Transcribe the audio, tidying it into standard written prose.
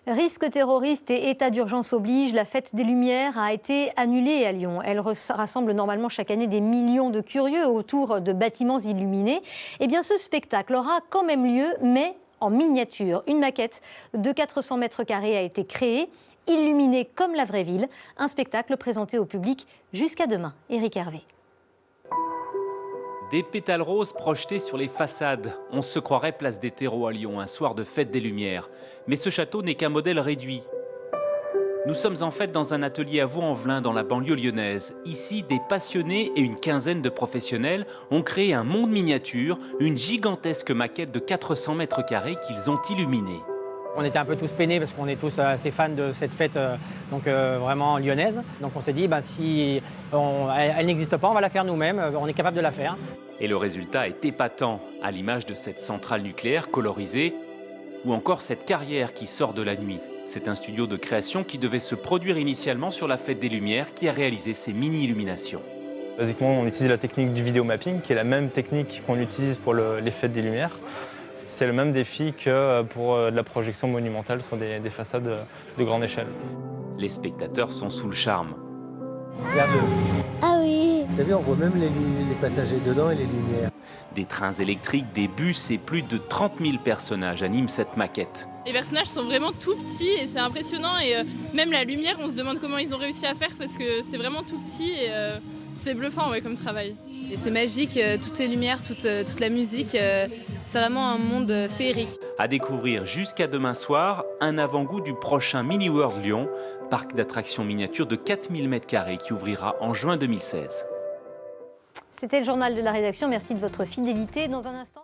Risque terroriste et état d'urgence oblige, la fête des Lumières a été annulée à Lyon. Elle rassemble normalement chaque année des millions de curieux autour de bâtiments illuminés. Eh bien, ce spectacle aura quand même lieu, mais en miniature. Une maquette de 400 mètres carrés a été créée, illuminée comme la vraie ville. Un spectacle présenté au public jusqu'à demain. Éric Hervé. Des pétales roses projetés sur les façades. On se croirait place des terreaux à Lyon, un soir de fête des Lumières. Mais ce château n'est qu'un modèle réduit. Nous sommes en fait dans un atelier à Vaux-en-Velin, dans la banlieue lyonnaise. Ici, des passionnés et une quinzaine de professionnels ont créé un monde miniature, une gigantesque maquette de 400 mètres carrés qu'ils ont illuminée. On était un peu tous peinés parce qu'on est tous assez fans de cette fête vraiment lyonnaise. Donc on s'est dit, si elle n'existe pas, on va la faire nous-mêmes, on est capable de la faire. Et le résultat est épatant, à l'image de cette centrale nucléaire colorisée ou encore cette carrière qui sort de la nuit. C'est un studio de création qui devait se produire initialement sur la fête des Lumières qui a réalisé ces mini-illuminations. Basiquement, on utilise la technique du vidéomapping, qui est la même technique qu'on utilise pour les fêtes des Lumières. C'est le même défi que pour de la projection monumentale sur des façades de grande échelle. Les spectateurs sont sous le charme. Regarde-le. Ah oui. T'as vu, on voit même les passagers dedans et les lumières. Des trains électriques, des bus et plus de 30 000 personnages animent cette maquette. Les personnages sont vraiment tout petits et c'est impressionnant. Et même la lumière, on se demande comment ils ont réussi à faire parce que c'est vraiment tout petit et c'est bluffant comme travail. Et c'est magique, toutes les lumières, toute la musique, c'est vraiment un monde féerique. À découvrir jusqu'à demain soir, un avant-goût du prochain Mini World Lyon, parc d'attractions miniature de 4000 m² qui ouvrira en juin 2016. C'était le journal de la rédaction. Merci de votre fidélité. Dans un instant.